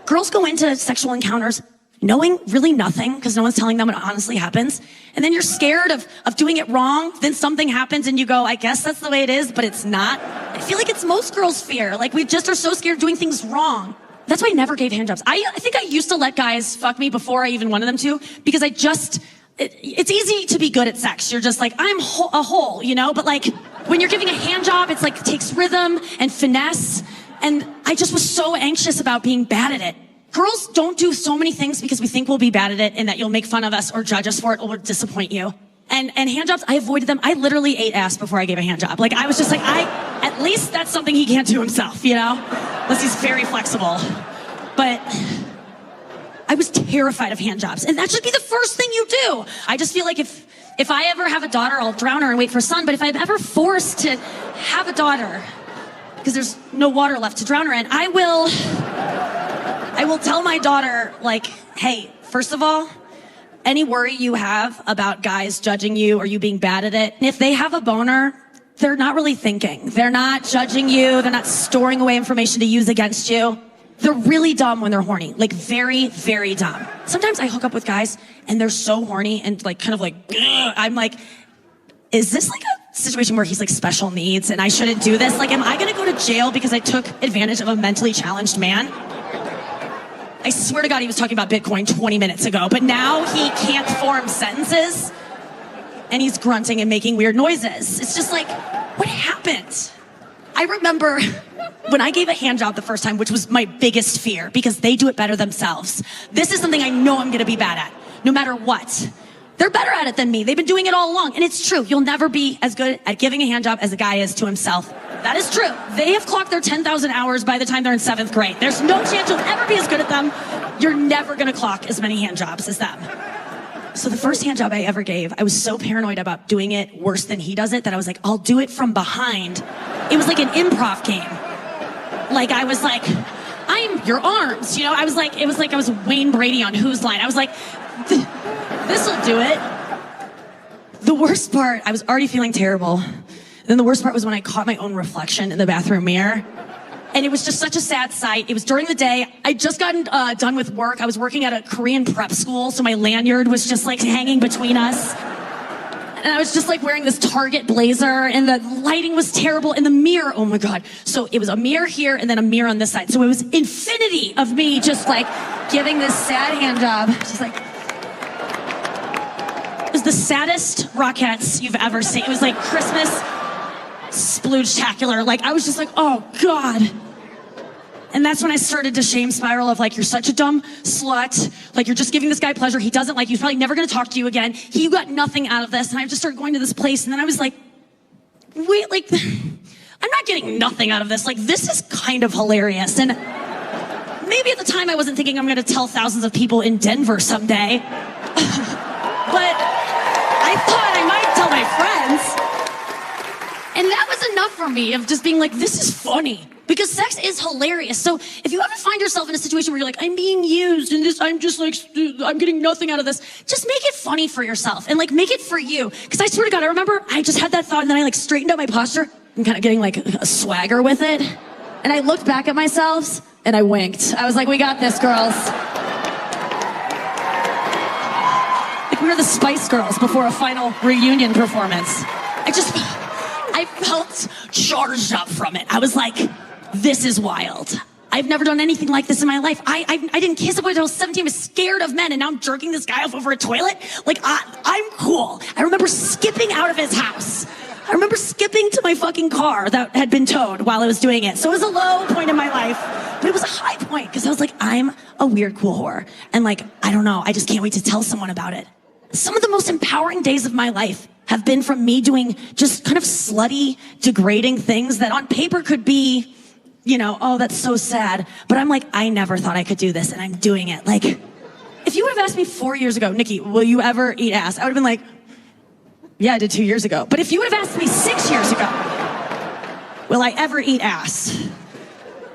Girls go into sexual encounters knowing really nothing because no one's telling them what honestly happens. And then you're scared of doing it wrong. Then something happens and you go, I guess that's the way it is, but it's not. I feel like it's most girls' fear. Like we just are so scared of doing things wrong. That's why I never gave handjobs. I think I used to let guys fuck me before I even wanted them to because it's easy to be good at sex. You're just like, I'm a hole, you know? But like when you're giving a handjob, it's like it takes rhythm and finesse. And I just was so anxious about being bad at it. Girls don't do so many things because we think we'll be bad at it and that you'll make fun of us or judge us for it or disappoint you. And handjobs, I avoided them. I literally ate ass before I gave a handjob. Like I was just like, at least that's something he can't do himself, you know? Unless he's very flexible. But I was terrified of handjobs. And that should be the first thing you do. I just feel like if I ever have a daughter, I'll drown her and wait for a son. But if I'm ever forced to have a daughter, because there's no water left to drown her in, I will tell my daughter, like, hey, first of all, any worry you have about guys judging you or you being bad at it, if they have a boner, they're not really thinking. They're not judging you. They're not storing away information to use against you. They're really dumb when they're horny. Like very, very dumb. Sometimes I hook up with guys and they're so horny and like kind of like, ugh. I'm like, is this like a situation where he's like special needs and I shouldn't do this? Like, am I gonna go to jail because I took advantage of a mentally challenged man? I swear to God, he was talking about Bitcoin 20 minutes ago, but now he can't form sentences and he's grunting and making weird noises. It's just like, what happened? I remember when I gave a handjob the first time, which was my biggest fear because they do it better themselves. This is something I know I'm gonna be bad at, no matter what. They're better at it than me. They've been doing it all along. And it's true. You'll never be as good at giving a handjob as a guy is to himself. That is true. They have clocked their 10,000 hours by the time they're in 7th grade. There's no chance you'll ever be as good at them. You're never going to clock as many handjobs as them. So the first handjob I ever gave, I was so paranoid about doing it worse than he does it that I was like, I'll do it from behind. It was like an improv game. Like I was like, I'm your arms. You know, it was like I was Wayne Brady on Whose Line. I was like, this'll do it. The worst part, I was already feeling terrible. Then the worst part was when I caught my own reflection in the bathroom mirror. And it was just such a sad sight. It was during the day. I'd just gotten done with work. I was working at a Korean prep school, so my lanyard was just like hanging between us. And I was just like wearing this Target blazer, and the lighting was terrible. And the mirror, oh my God. So it was a mirror here and then a mirror on this side. So it was infinity of me just like giving this sad hand job. Just like, it was the saddest Rockettes you've ever seen. It was like Christmas splooge-tacular. Like I was just like, oh God. And that's when I started to shame spiral of like, you're such a dumb slut. Like you're just giving this guy pleasure. He doesn't like you. He's probably never going to talk to you again. He got nothing out of this. And I just started going to this place. And then I was like, wait, like, I'm not getting nothing out of this. Like this is kind of hilarious. And maybe at the time I wasn't thinking I'm going to tell thousands of people in Denver someday. But I thought I might tell my friends. And that was enough for me of just being like, this is funny. Because sex is hilarious. So if you ever find yourself in a situation where you're like, I'm being used and this, I'm just like, I'm getting nothing out of this. Just make it funny for yourself and like make it for you. Because I swear to God, I remember I just had that thought and then I like straightened up my posture and kind of getting like a swagger with it. And I looked back at myself and I winked. I was like, we got this, girls. Like we were the Spice Girls before a final reunion performance. I felt charged up from it. I was like, this is wild. I've never done anything like this in my life. I didn't kiss a boy until I was 17. I was scared of men, and now I'm jerking this guy off over a toilet? Like, I'm cool. I remember skipping out of his house. I remember skipping to my fucking car that had been towed while I was doing it. So it was a low point in my life, but it was a high point, because I was like, I'm a weird, cool whore. And like, I don't know, I just can't wait to tell someone about it. Some of the most empowering days of my life have been from me doing just kind of slutty, degrading things that on paper could be, you know, oh, that's so sad. But I'm like, I never thought I could do this, and I'm doing it. Like, if you would have asked me 4 years ago, Nikki, will you ever eat ass? I would have been like, yeah, I did 2 years ago. But if you would have asked me 6 years ago, will I ever eat ass?